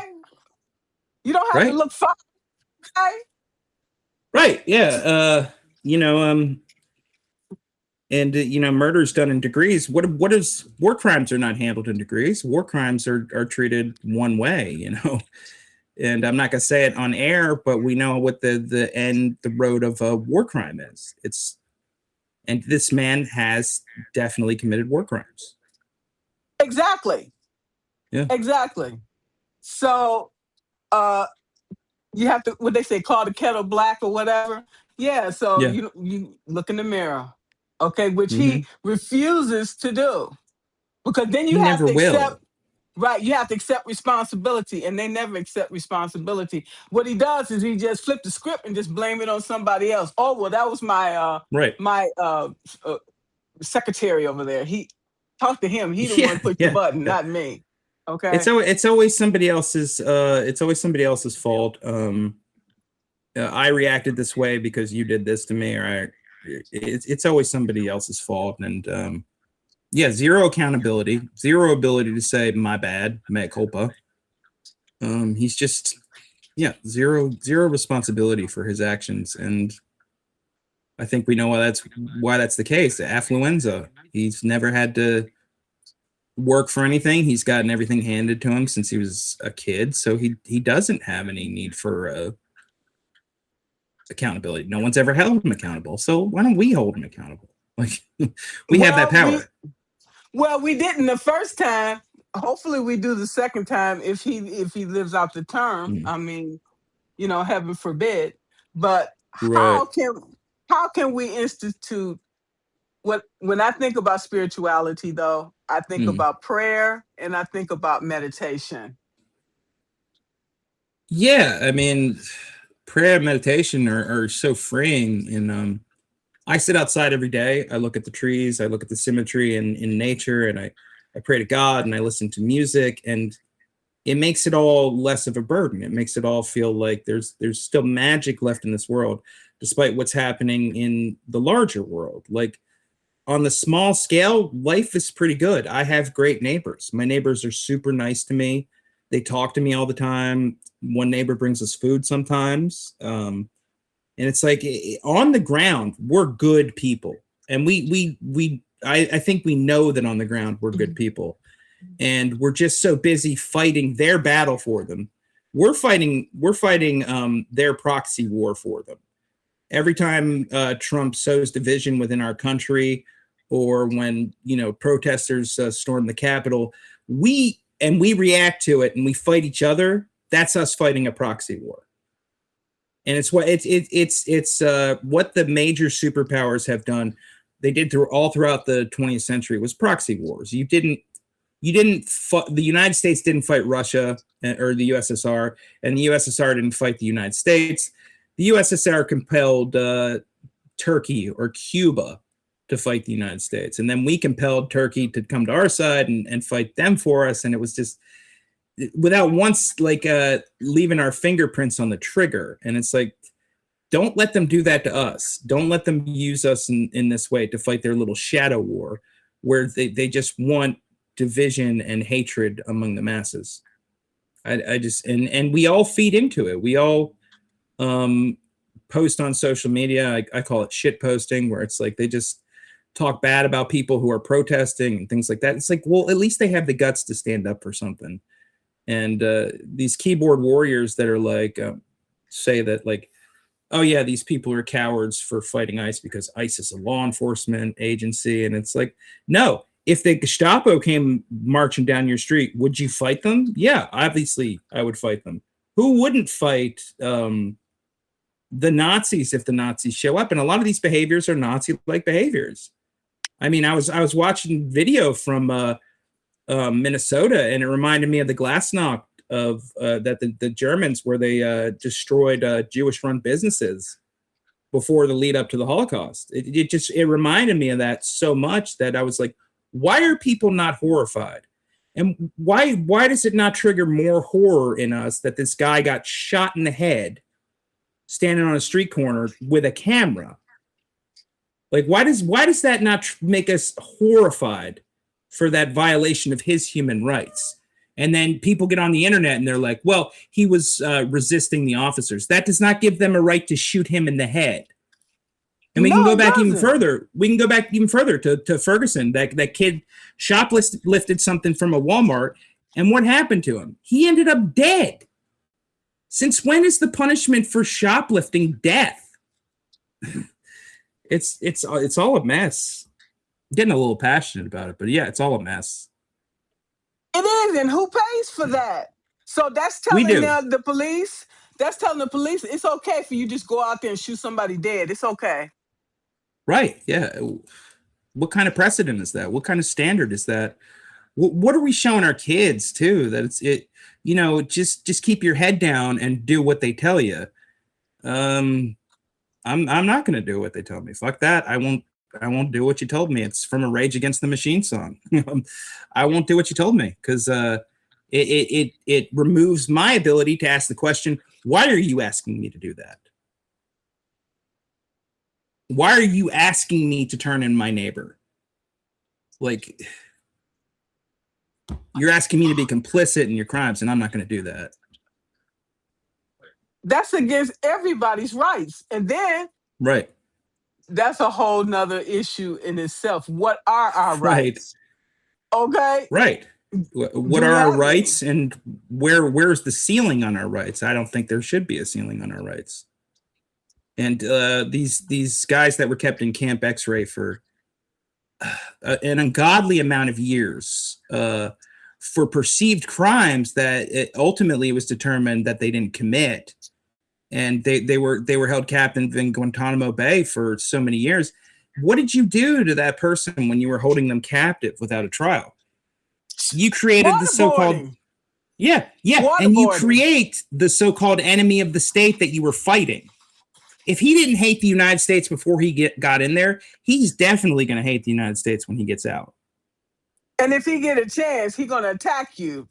You don't have to look far. Okay. Right. Yeah. You know, and you know, murder's done in degrees. What is war crimes are not handled in degrees. War crimes are treated one way, you know. And I'm not gonna say it on air, but we know what the road of a war crime is. And this man has definitely committed war crimes. Exactly. Yeah. Exactly. So you have to, what they say, call the kettle black or whatever. Yeah. So you look in the mirror. Okay, which he refuses to do. Because then you have to accept. Right, you have to accept responsibility, and they never accept responsibility. What he does is he just flip the script and just blame it on somebody else. Oh, well, that was my secretary over there. He talked to him. He the one push the button, not me. Okay, it's always somebody else's. It's always somebody else's fault. I reacted this way because you did this to me, or it's always somebody else's fault, and zero accountability, zero ability to say my bad, mea culpa. He's just zero responsibility for his actions, and I think we know why that's the case. Affluenza. He's never had to work for anything. He's gotten everything handed to him since he was a kid, so he doesn't have any need for accountability. No one's ever held him accountable, so why don't we hold him accountable? Like we have that Well, we power. well we didn't the first time. Hopefully, we do the second time if he lives out the term. Mm, I mean, heaven forbid. But right. how can we institute what when I think about spirituality though, I think Mm. about prayer and I think about meditation. Yeah, I mean, prayer and meditation are so freeing. And I sit outside every day. I look at the trees. I look at the symmetry in nature, and I pray to God, and I listen to music, and it makes it all less of a burden. It makes it all feel like there's still magic left in this world, despite what's happening in the larger world. Like on the small scale, life is pretty good. I have great neighbors. My neighbors are super nice to me. They talk to me all the time. One neighbor brings us food sometimes. And it's like on the ground, we're good people. And I think we know that on the ground, we're good people. And we're just so busy fighting their battle for them. We're fighting their proxy war for them. Every time Trump sows division within our country, or when protesters storm the Capitol, we react to it and we fight each other. That's us fighting a proxy war, and it's what it's what the major superpowers have done. They did throughout the 20th century was proxy wars. The United States didn't fight Russia or the USSR, and the USSR didn't fight the United States. The USSR compelled Turkey or Cuba to fight the United States, and then we compelled Turkey to come to our side and fight them for us. And it was just without once leaving our fingerprints on the trigger. And it's like, don't let them do that to us. Don't let them use us in this way to fight their little shadow war, where they just want division and hatred among the masses. I just and we all feed into it. We all post on social media. I call it shit posting, where it's like they just talk bad about people who are protesting and things like that. It's like, well, at least they have the guts to stand up for something. And these keyboard warriors that are like say that like, oh yeah, these people are cowards for fighting ICE because ICE is a law enforcement agency. And it's like, no, if the Gestapo came marching down your street, would you fight them? Yeah, obviously I would fight them. Who wouldn't fight the Nazis if the Nazis show up? And a lot of these behaviors are Nazi-like behaviors. I mean, I was watching video from Minnesota, and it reminded me of the Glasnost of that the Germans, where they destroyed Jewish-run businesses before the lead up to the Holocaust. It reminded me of that so much that I was like, why are people not horrified? And why does it not trigger more horror in us that this guy got shot in the head standing on a street corner with a camera? Like, why does that not make us horrified for that violation of his human rights? And then people get on the internet and they're like, well, he was resisting the officers. That does not give them a right to shoot him in the head. And we can No, go it back even doesn't. further. We can go back even further to Ferguson. That kid shoplifted something from a Walmart. And what happened to him? He ended up dead. Since when is the punishment for shoplifting death? It's all a mess. I'm getting a little passionate about it, but yeah, it's all a mess. It is, and who pays for that? So that's We telling do. now the police. That's telling the police it's okay for you just go out there and shoot somebody dead. It's okay. Right. Yeah. What kind of precedent is that? What kind of standard is that? What are we showing our kids too? That just keep your head down and do what they tell you. I'm not going to do what they tell me. Fuck that. I won't do what you told me. It's from a Rage Against the Machine song. I won't do what you told me because it removes my ability to ask the question, why are you asking me to do that? Why are you asking me to turn in my neighbor? Like, you're asking me to be complicit in your crimes, and I'm not going to do that. That's against everybody's rights. And then Right. that's a whole nother issue in itself. What are our Right. rights? Okay? Right. What Do are you our have any? rights, and where's the ceiling on our rights? I don't think there should be a ceiling on our rights. And these guys that were kept in Camp X-Ray for an ungodly amount of years for perceived crimes that ultimately it was determined that they didn't commit, and they were held captive in Guantanamo Bay for so many years. What did you do to that person when you were holding them captive without a trial? You created the so-called Waterboarding. yeah, and you Waterboarding. create the so-called enemy of the state that you were fighting. If he didn't hate the United States before he got in there, he's definitely going to hate the United States when he gets out. And if he get a chance, he gonna attack you.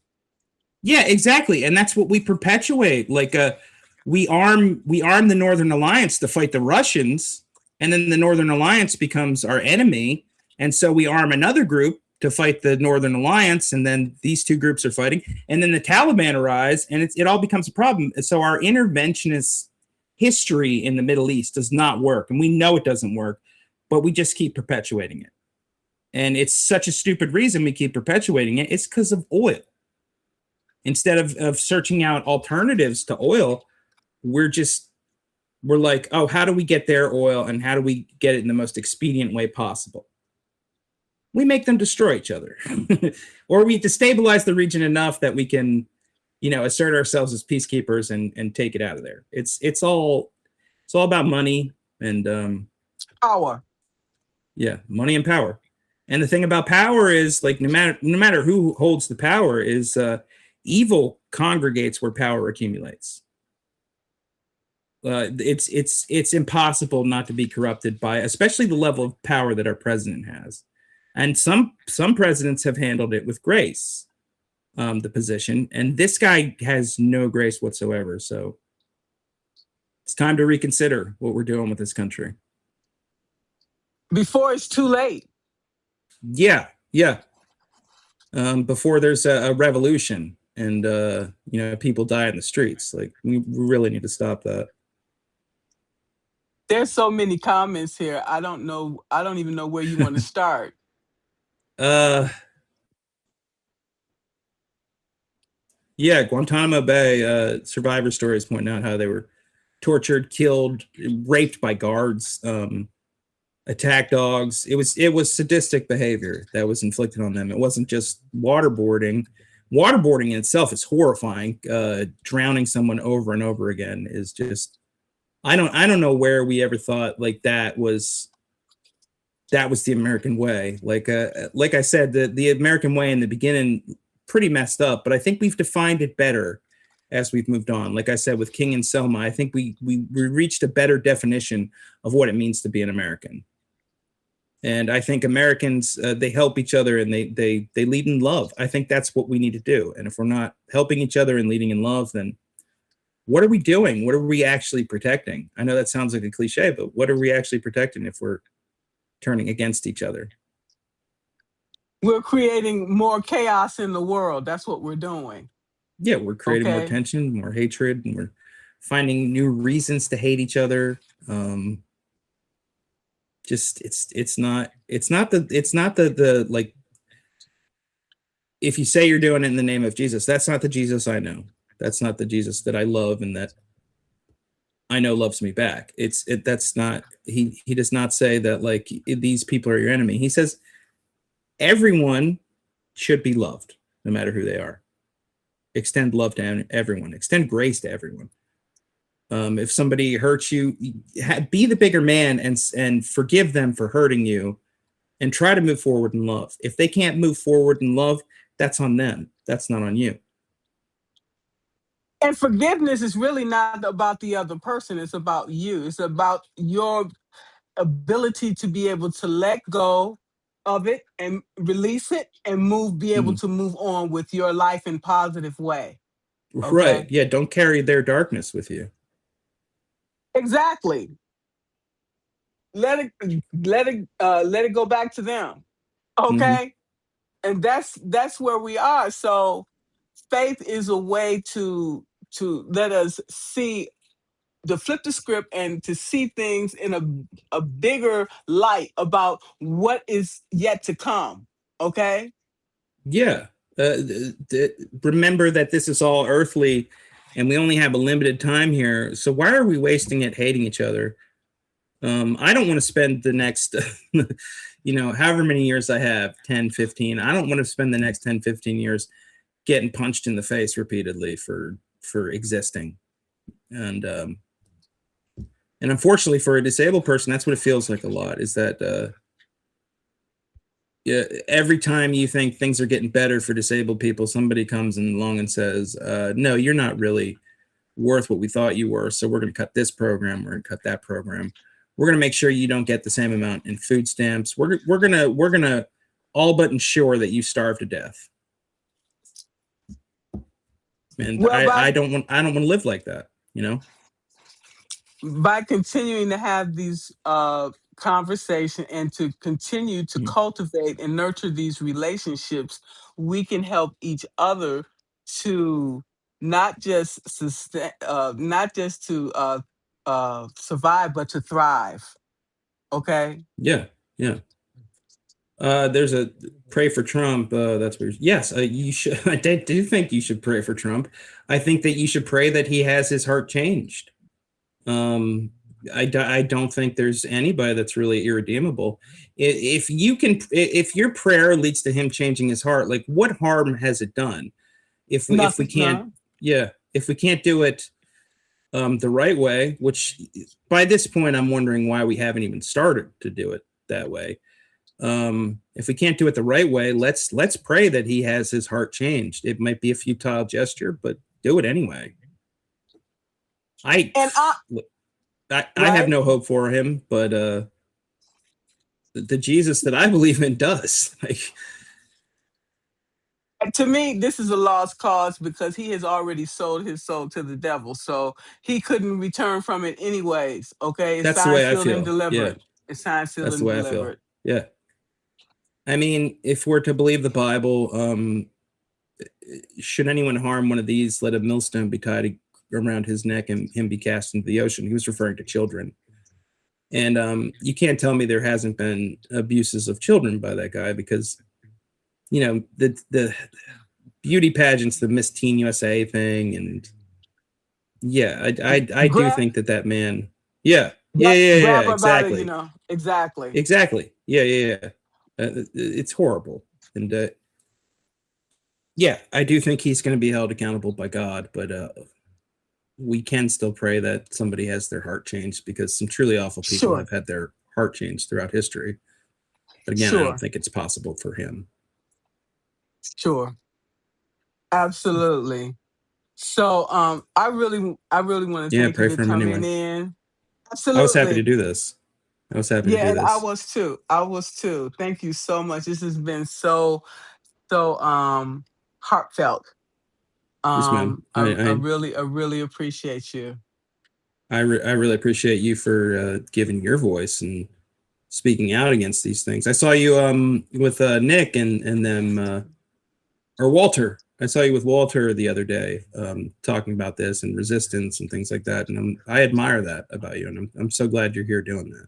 Yeah, exactly, and that's what we perpetuate. Like, we arm the Northern Alliance to fight the Russians, and then the Northern Alliance becomes our enemy, and so we arm another group to fight the Northern Alliance, and then these two groups are fighting, and then the Taliban arise, and it all becomes a problem. So our interventionist history in the Middle East does not work, and we know it doesn't work, but we just keep perpetuating it. And it's such a stupid reason we keep perpetuating it. It's because of oil. Instead of searching out alternatives to oil, we're like, oh, how do we get their oil, and how do we get it in the most expedient way possible? We make them destroy each other. Or we destabilize the region enough that we can, assert ourselves as peacekeepers and take it out of there. It's all about money and Power. yeah, money and power. And the thing about power is, like, no matter who holds the power, is evil congregates where power accumulates. It's impossible not to be corrupted by, especially the level of power that our president has. And some presidents have handled it with grace, the position, and this guy has no grace whatsoever. So it's time to reconsider what we're doing with this country. Before it's too late. Yeah. Before there's a revolution and people die in the streets. Like, we really need to stop that. There's so many comments here. I don't know. I don't even know where you want to start. uh yeah, Guantanamo Bay survivor stories pointing out how they were tortured, killed, raped by guards, attack dogs. It was sadistic behavior that was inflicted on them. It wasn't just waterboarding. Waterboarding in itself is horrifying. Drowning someone over and over again is just, I don't know where we ever thought like that was the American way. Like I said, the American way in the beginning pretty messed up, but I think we've defined it better as we've moved on. Like I said, with King and Selma, I think we reached a better definition of what it means to be an American. And I think Americans, they help each other, and they lead in love. I think that's what we need to do. And if we're not helping each other and leading in love, then what are we doing? What are we actually protecting? I know that sounds like a cliche, but what are we actually protecting if we're turning against each other? We're creating more chaos in the world. That's what we're doing. Yeah, we're creating more Okay. tension, more hatred, and we're finding new reasons to hate each other. Just it's not the like, if you say you're doing it in the name of Jesus, that's not the Jesus I know. That's not the Jesus that I love and that I know loves me back. That's not, he does not say that, like, these people are your enemy. He says everyone should be loved no matter who they are. Extend love to everyone. Extend grace to everyone. If somebody hurts you, be the bigger man and forgive them for hurting you, and try to move forward in love. If they can't move forward in love, that's on them. That's not on you. And forgiveness is really not about the other person. It's about you. It's about your ability to be able to let go of it and release it and be able Mhm. to move on with your life in positive way. Right. Okay. Yeah. Don't carry their darkness with you. Exactly. Let it go back to them. Hmm. Okay. And that's where we are. So faith is a way to let us see, to flip the script and to see things in a bigger light about what is yet to come. Okay. Yeah. Remember that this is all earthly and we only have a limited time here. So why are we wasting it hating each other? I don't want to spend the next, however many years I have, 10, 15. I don't want to spend the next 10, 15 years getting punched in the face repeatedly for existing. And unfortunately for a disabled person, that's what it feels like a lot, is that yeah, every time you think things are getting better for disabled people, somebody comes along and says, no, you're not really worth what we thought you were. So we're going to cut this program. We're going to cut that program. We're going to make sure you don't get the same amount in food stamps. We're going to all but ensure that you starve to death. And Well, I don't want to live like that, by continuing to have these conversations and to continue to Mm. cultivate and nurture these relationships, we can help each other to not just sustain, not just to survive, but to thrive. Okay. Yeah. Yeah. There's a pray for Trump. That's where, yes, you should. I do think you should pray for Trump. I think that you should pray that he has his heart changed. Um, I don't think there's anybody that's really irredeemable. If you can, if your prayer leads to him changing his heart, like what harm has it done? If we Nothing. can't, No. yeah, if we can't do it the right way, which by this point I'm wondering why we haven't even started to do it that way. If we can't do it the right way, let's pray that he has his heart changed. It might be a futile gesture, but do it anyway. I And I have right. no hope for him, but the Jesus that I believe in does. Like, To me, this is a lost cause because he has already sold his soul to the devil. So he couldn't return from it anyways. Okay. It's that's the signed, way I sealed, and feel. Yeah, delivered. It's signed, sealed, that's the and way I feel. delivered. Yeah, I mean, if we're to believe the Bible, should anyone harm one of these, let a millstone be tied around his neck and him be cast into the ocean. He was referring to children. And you can't tell me there hasn't been abuses of children by that guy, because the beauty pageants, the Miss Teen USA thing, and yeah, I do Grab, think that man, yeah, yeah, yeah, yeah, grab her by the, exactly, exactly. exactly, yeah, yeah, yeah. It's horrible, and yeah, I do think he's going to be held accountable by God, but we can still pray that somebody has their heart changed, because some truly awful people Sure. have had their heart changed throughout history. But again, I don't Sure. think it's possible for him. Sure. Absolutely. So I really want to Yeah, thank you pray for for him coming anyway. in. I was happy to Absolutely. do this. I was happy to Yeah, do and I this. was too. I was too. Thank you so much. This has been so heartfelt. Yes, ma'am. I really appreciate you. I really appreciate you for giving your voice and speaking out against these things. I saw you with Nick and them or Walter. I saw you with Walter the other day talking about this and resistance and things like that. And I admire that about you, and I'm so glad you're here doing that.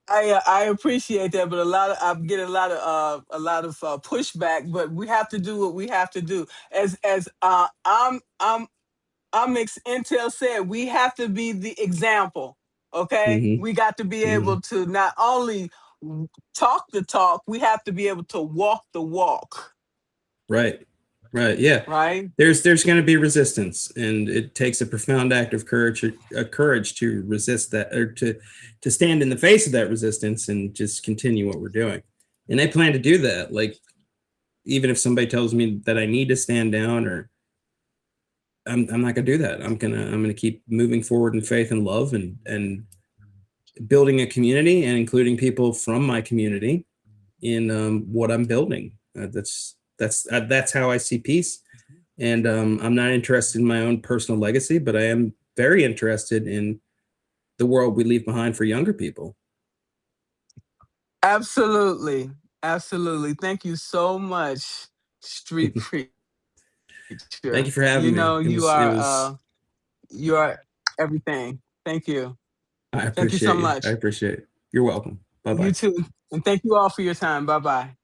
I appreciate that, but I'm getting a lot of pushback. But we have to do what we have to do. As our mixed intel said, we have to be the example. Okay, Hmm. we got to be Hmm. able to not only talk the talk, we have to be able to walk the walk. Right. Right. Yeah. Right. There's going to be resistance, and it takes a profound act of courage to resist that, or to stand in the face of that resistance and just continue what we're doing. And I plan to do that. Like, even if somebody tells me that I need to stand down, or I'm not going to do that. I'm gonna keep moving forward in faith and love, and building a community and including people from my community in what I'm building. That's how I see peace. And I'm not interested in my own personal legacy, but I am very interested in the world we leave behind for younger people. Absolutely. Absolutely. Thank you so much, Street Preacher. Thank you for You having me. know, It you was it are was. you are everything. Thank you. I Thank you so appreciate you. I much. appreciate it. You're welcome. Bye You bye. too. And thank you all for your time. Bye bye.